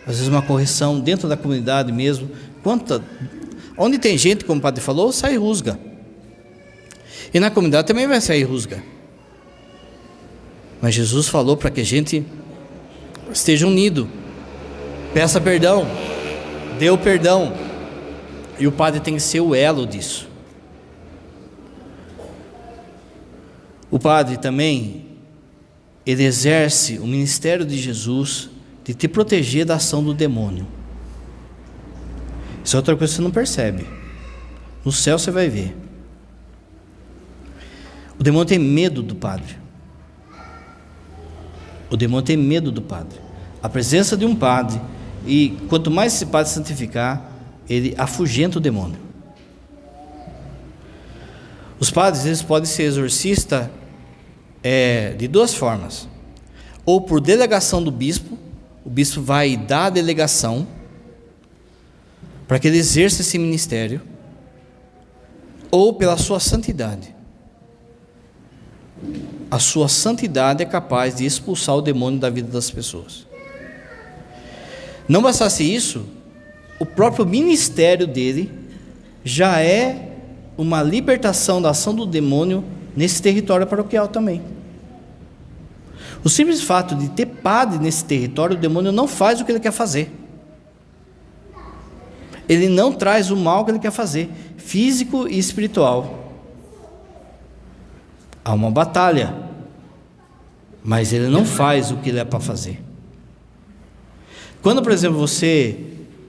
às vezes uma correção dentro da comunidade mesmo. Onde tem gente, como o padre falou, sai rusga, e na comunidade também vai sair rusga, mas Jesus falou para que a gente esteja unido, peça perdão, dê o perdão, e o padre tem que ser o elo disso. O padre também, ele exerce o ministério de Jesus de te proteger da ação do demônio. Isso é outra coisa que você não percebe. No céu você vai ver. O demônio tem medo do padre. O demônio tem medo do padre. A presença de um padre, e quanto mais esse padre santificar, ele afugenta o demônio. Os padres, eles podem ser exorcistas de duas formas: ou por delegação do bispo, o bispo vai dar a delegação para que ele exerça esse ministério, ou pela sua santidade. A sua santidade é capaz de expulsar o demônio da vida das pessoas. Não bastasse isso, o próprio ministério dele já é uma libertação da ação do demônio nesse território paroquial também. O simples fato de ter padre nesse território, o demônio não faz o que ele quer fazer. Ele não traz o mal que ele quer fazer, físico e espiritual. Há uma batalha, mas ele não faz o que ele é para fazer. Quando, por exemplo, você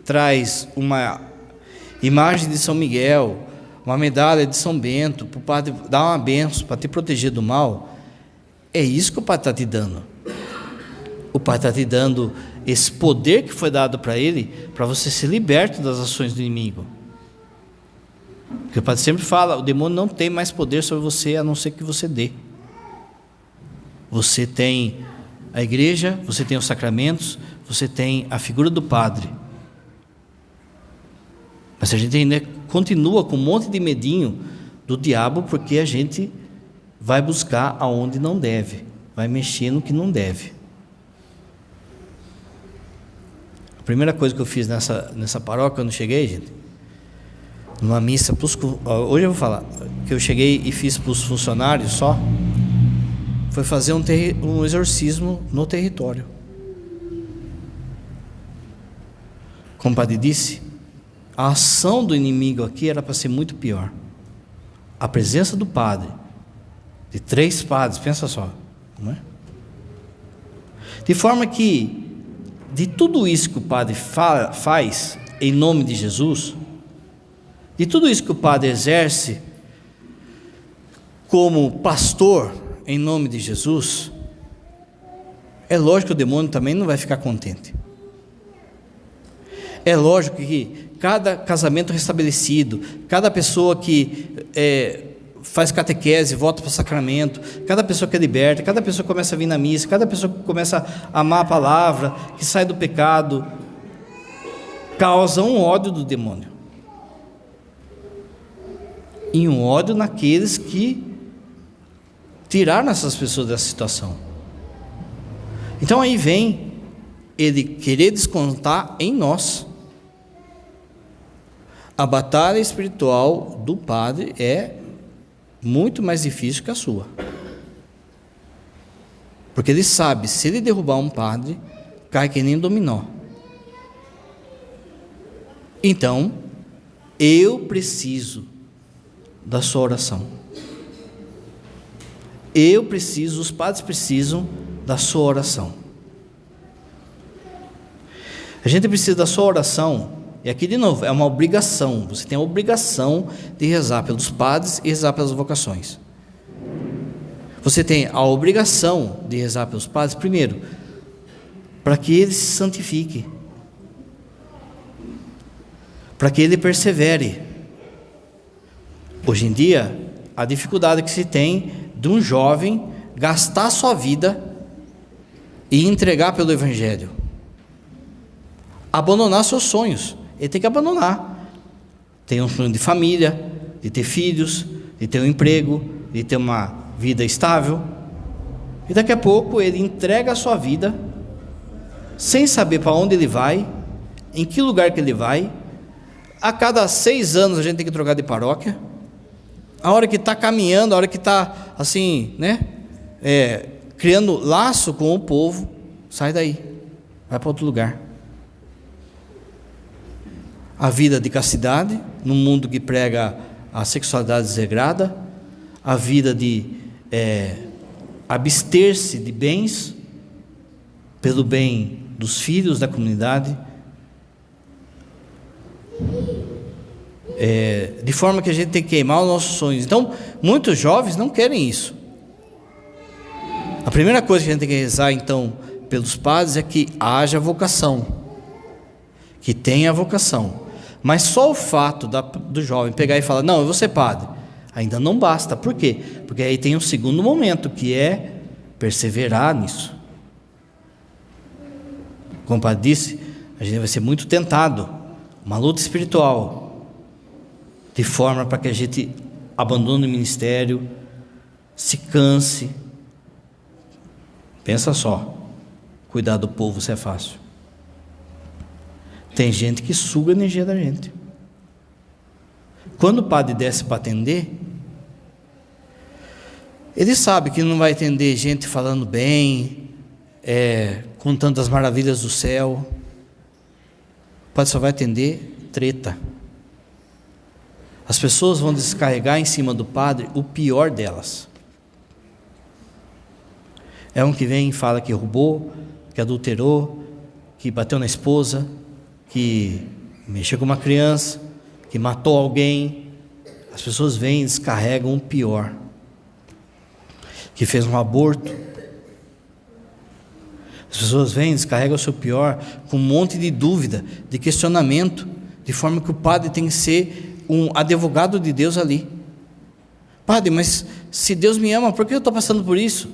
traz uma imagem de São Miguel, uma medalha de São Bento, para o padre dar uma bênção, para te proteger do mal, é isso que o padre está te dando. O padre está te dando esse poder que foi dado para ele, para você ser liberto das ações do inimigo. Porque o padre sempre fala, o demônio não tem mais poder sobre você, a não ser que você dê. Você tem a igreja, você tem os sacramentos, você tem a figura do padre. Mas a gente ainda continua com um monte de medinho do diabo, porque a gente vai buscar aonde não deve, vai mexer no que não deve. A primeira coisa que eu fiz nessa paróquia, quando cheguei, gente, numa missa, hoje eu vou falar, que eu cheguei e fiz para os funcionários só, foi fazer um exorcismo no território. Como o padre disse, a ação do inimigo aqui era para ser muito pior. A presença do padre de 3 padres, pensa só, não é? De forma que, de tudo isso que o padre faz em nome de Jesus, de tudo isso que o padre exerce como pastor em nome de Jesus, é lógico que o demônio também não vai ficar contente. É lógico que cada casamento restabelecido, cada pessoa que faz catequese, volta para o sacramento, cada pessoa que é liberta, cada pessoa que começa a vir na missa, cada pessoa que começa a amar a palavra, que sai do pecado, causa um ódio do demônio. E um ódio naqueles que tiraram essas pessoas dessa situação. Então aí vem ele querer descontar em nós. A batalha espiritual do padre é muito mais difícil que a sua. Porque ele sabe, se ele derrubar um padre, cai que nem dominó. Então, eu preciso da sua oração. Eu preciso, os padres precisam da sua oração. A gente precisa da sua oração, e aqui de novo, é uma obrigação, você tem a obrigação de rezar pelos padres e rezar pelas vocações. Você tem a obrigação de rezar pelos padres, primeiro, para que ele se santifique, para que ele persevere. Hoje em dia, a dificuldade que se tem de um jovem gastar sua vida e entregar pelo Evangelho, abandonar seus sonhos. Ele tem que abandonar. Tem um sonho de família, de ter filhos, de ter um emprego, de ter uma vida estável, e daqui a pouco ele entrega a sua vida sem saber para onde ele vai, em que lugar que ele vai. A cada 6 anos a gente tem que trocar de paróquia. A hora que está caminhando, a hora que está assim, né, criando laço com o povo, sai daí, vai para outro lugar. A vida de castidade, num mundo que prega a sexualidade desregrada, a vida de abster-se de bens, pelo bem dos filhos da comunidade, de forma que a gente tem que queimar os nossos sonhos. Então, muitos jovens não querem isso. A primeira coisa que a gente tem que rezar, então, pelos padres é que haja vocação, que tenha vocação. Mas só o fato do jovem pegar e falar, não, eu vou ser padre, ainda não basta. Por quê? Porque aí tem um segundo momento, que é perseverar nisso. Como o padre disse, a gente vai ser muito tentado, uma luta espiritual, de forma para que a gente abandone o ministério, se canse. Pensa só, cuidar do povo, isso é fácil. Tem gente que suga a energia da gente. Quando o padre desce para atender, ele sabe que não vai atender gente falando bem, contando as maravilhas do céu. O padre só vai atender treta. As pessoas vão descarregar em cima do padre o pior delas. É um que vem e fala que roubou, que adulterou, que bateu na esposa, que mexeu com uma criança, que matou alguém. As pessoas vêm e descarregam o pior, que fez um aborto. As pessoas vêm e descarregam o seu pior com um monte de dúvida, de questionamento, de forma que o padre tem que ser um advogado de Deus ali. Padre, mas se Deus me ama, por que eu estou passando por isso?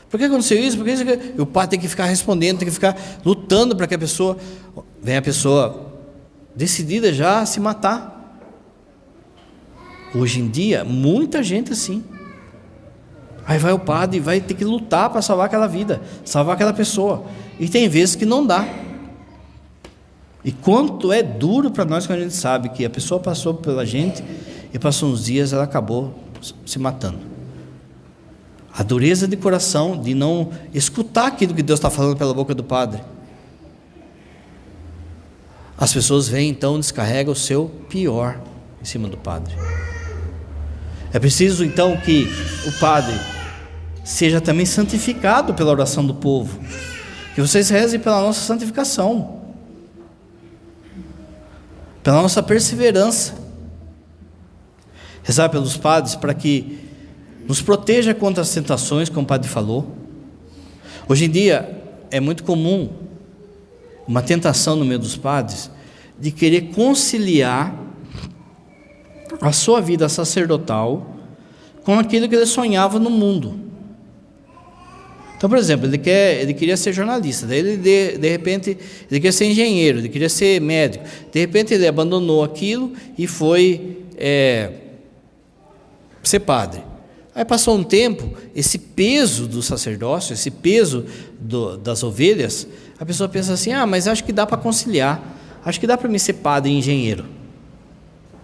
Por que aconteceu isso? Por que isso? E o padre tem que ficar respondendo, tem que ficar lutando para que a pessoa... Vem a pessoa decidida já a se matar. Hoje em dia, muita gente assim. Aí vai o padre e vai ter que lutar para salvar aquela vida, salvar aquela pessoa. E tem vezes que não dá. E quanto é duro para nós quando a gente sabe que a pessoa passou pela gente e passou uns dias, ela acabou se matando. A dureza de coração de não escutar aquilo que Deus está falando pela boca do padre. As pessoas vêm então, descarregam o seu pior em cima do padre. É preciso então que o padre seja também santificado pela oração do povo, que vocês rezem pela nossa santificação, pela nossa perseverança. Rezar pelos padres para que nos proteja contra as tentações, como o padre falou. Hoje em dia é muito comum uma tentação no meio dos padres de querer conciliar a sua vida sacerdotal com aquilo que ele sonhava no mundo. Então, por exemplo, ele queria ser jornalista, daí ele de repente ele queria ser engenheiro, ele queria ser médico, de repente ele abandonou aquilo e foi ser padre. Aí passou um tempo, esse peso do sacerdócio, esse peso das ovelhas, a pessoa pensa assim: mas acho que dá para conciliar, acho que dá para mim ser padre e engenheiro,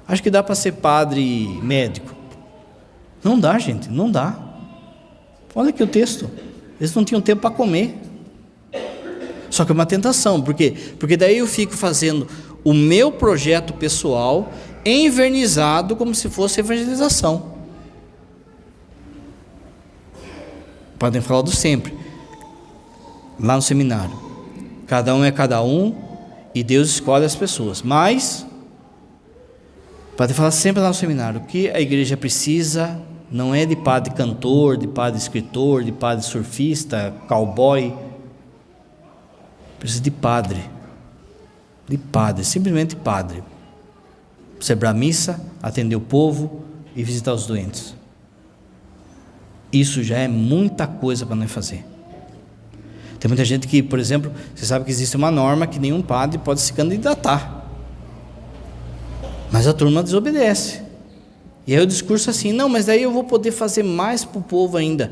acho que dá para ser padre e médico. Não dá, gente, não dá. Olha aqui o texto, eles não tinham tempo para comer. Só que é uma tentação, por quê? Porque daí eu fico fazendo o meu projeto pessoal envernizado como se fosse evangelização. Podem falar do sempre, lá no seminário, cada um é cada um e Deus escolhe as pessoas, mas podem falar sempre lá no seminário, o que a igreja precisa não é de padre cantor, de padre escritor, de padre surfista, cowboy, precisa de padre, simplesmente padre, celebrar a missa, atender o povo e visitar os doentes. Isso já é muita coisa para nós fazer. Tem muita gente que, por exemplo, você sabe que existe uma norma que nenhum padre pode se candidatar, mas a turma desobedece. E aí o discurso é assim: não, mas daí eu vou poder fazer mais para o povo ainda.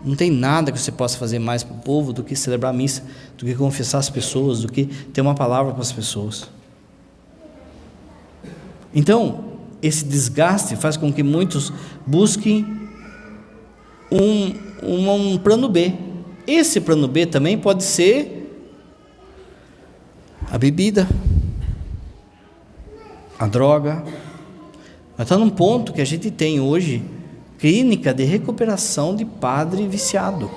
Não tem nada que você possa fazer mais para o povo do que celebrar a missa, do que confessar as pessoas, do que ter uma palavra para as pessoas. Então, esse desgaste faz com que muitos busquem um plano B. Esse plano B também pode ser a bebida, a droga. Mas está num ponto que a gente tem hoje clínica de recuperação de padre viciado.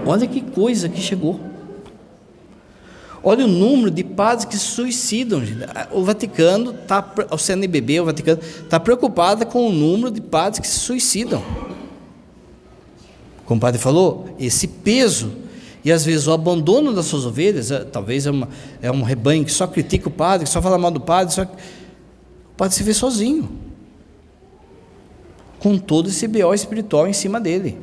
Olha que coisa que chegou. Olha o número de padres que se suicidam. O Vaticano, o CNBB, o Vaticano, está preocupado com o número de padres que se suicidam. Como o padre falou, esse peso, e às vezes o abandono das suas ovelhas, talvez é um rebanho que só critica o padre, que só fala mal do padre, o padre se vê sozinho, com todo esse BO espiritual em cima dele.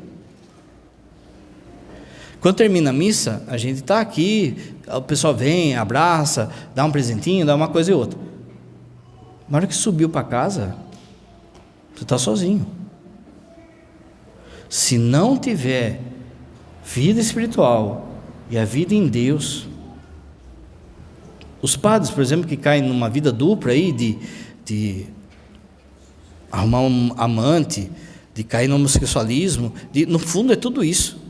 Quando termina a missa, a gente está aqui, o pessoal vem, abraça, dá um presentinho, dá uma coisa e outra. Na hora que subiu para casa, você está sozinho. Se não tiver vida espiritual e a vida em Deus, os padres, por exemplo, que caem numa vida dupla aí, de arrumar um amante, de cair no homossexualismo, no fundo é tudo isso.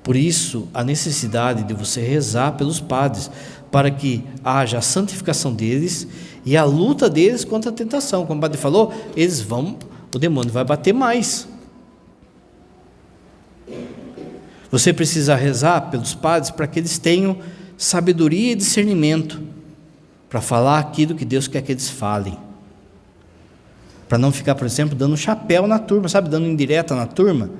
Por isso, a necessidade de você rezar pelos padres, para que haja a santificação deles e a luta deles contra a tentação. Como o padre falou, o demônio vai bater mais. Você precisa rezar pelos padres para que eles tenham sabedoria e discernimento para falar aquilo que Deus quer que eles falem. Para não ficar, por exemplo, dando chapéu na turma, dando indireta na turma,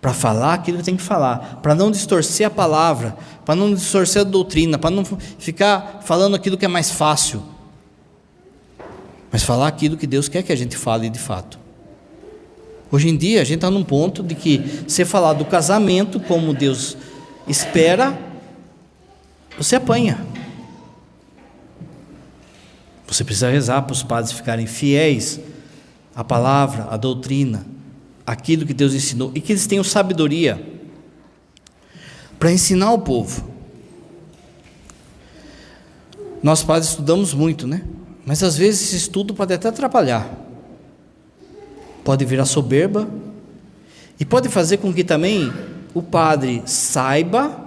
para falar aquilo que tem que falar, para não distorcer a palavra, para não distorcer a doutrina, para não ficar falando aquilo que é mais fácil, mas falar aquilo que Deus quer que a gente fale de fato. Hoje em dia a gente está num ponto de que você falar do casamento como Deus espera, você apanha. Você precisa rezar para os padres ficarem fiéis à palavra, à doutrina, aquilo que Deus ensinou, e que eles tenham sabedoria para ensinar o povo. Nós padres estudamos muito, né? Mas às vezes esse estudo pode até atrapalhar, pode virar soberba, e pode fazer com que também o padre saiba,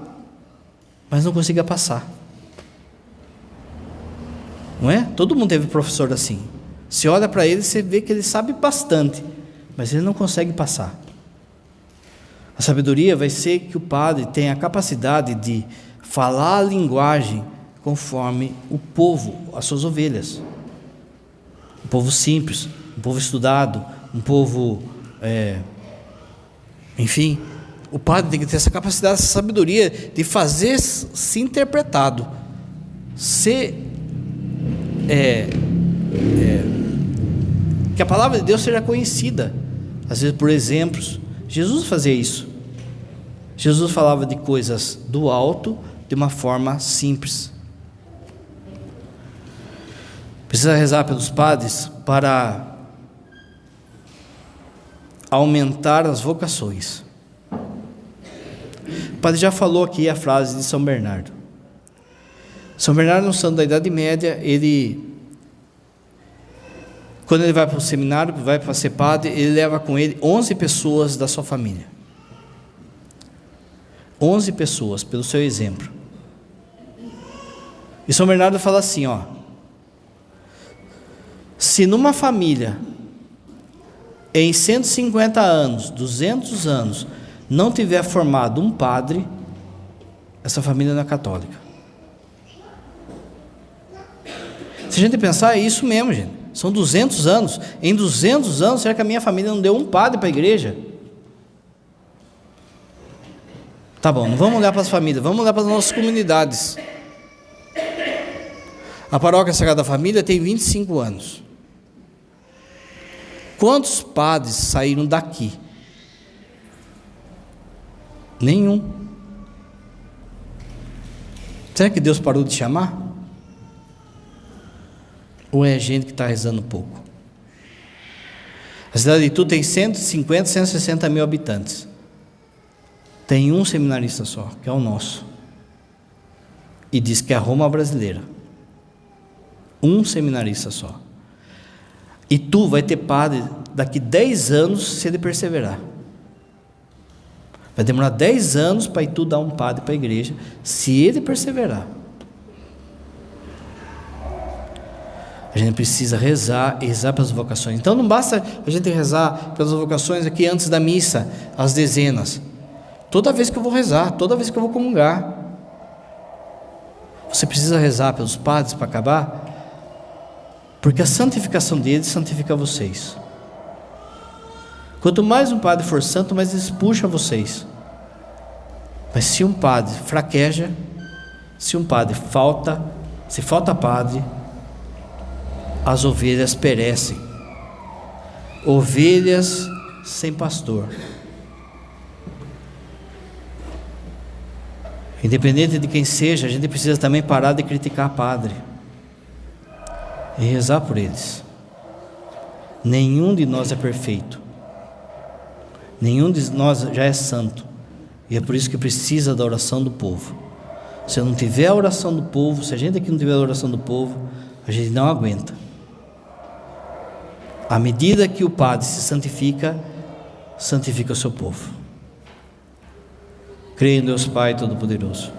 mas não consiga passar. Não é? Todo mundo teve professor assim. Você olha para ele e você vê que ele sabe bastante, mas ele não consegue passar. A sabedoria vai ser que o padre tenha a capacidade de falar a linguagem conforme o povo, as suas ovelhas. Um povo simples, um povo estudado, um povo, enfim, o padre tem que ter essa capacidade, essa sabedoria de fazer se interpretado, que a palavra de Deus seja conhecida, às vezes por exemplos. Jesus fazia isso. Jesus falava de coisas do alto de uma forma simples. Precisa rezar pelos padres para aumentar as vocações. O padre já falou aqui a frase de São Bernardo. São Bernardo, um santo da Idade Média, quando ele vai para o seminário, vai para ser padre, ele leva com ele 11 pessoas da sua família. 11 pessoas, pelo seu exemplo. E São Bernardo fala assim, se numa família, em 150 anos, 200 anos, não tiver formado um padre, essa família não é católica. Se a gente pensar, é isso mesmo, gente. São 200 anos. Em 200 anos, será que a minha família não deu um padre para a igreja? Tá bom, não vamos olhar para as famílias, vamos olhar para as nossas comunidades. A paróquia Sagrada Família tem 25 anos. Quantos padres saíram daqui? Nenhum. Será que Deus parou de chamar? Ou é gente que está rezando pouco? A cidade de Itu tem 150, 160 mil habitantes. Tem um seminarista só, que é o nosso. E diz que é a Roma brasileira. Um seminarista só. Itu vai ter padre daqui 10 anos, se ele perseverar. Vai demorar 10 anos para Itu dar um padre para a igreja, se ele perseverar. A gente precisa rezar e rezar pelas vocações. Então não basta a gente rezar pelas vocações aqui antes da missa, as dezenas. Toda vez que eu vou rezar, toda vez que eu vou comungar, você precisa rezar pelos padres para acabar, porque a santificação deles santifica vocês. Quanto mais um padre for santo, mais eles puxam vocês. Mas se um padre fraqueja, se um padre falta, se falta padre, as ovelhas perecem. Ovelhas sem pastor. Independente de quem seja, a gente precisa também parar de criticar padre e rezar por eles. Nenhum de nós é perfeito. Nenhum de nós já é santo. E é por isso que precisa da oração do povo. Se eu não tiver a oração do povo, se a gente aqui não tiver a oração do povo, a gente não aguenta. À medida que o padre se santifica, santifica o seu povo. Creio em Deus Pai Todo-Poderoso,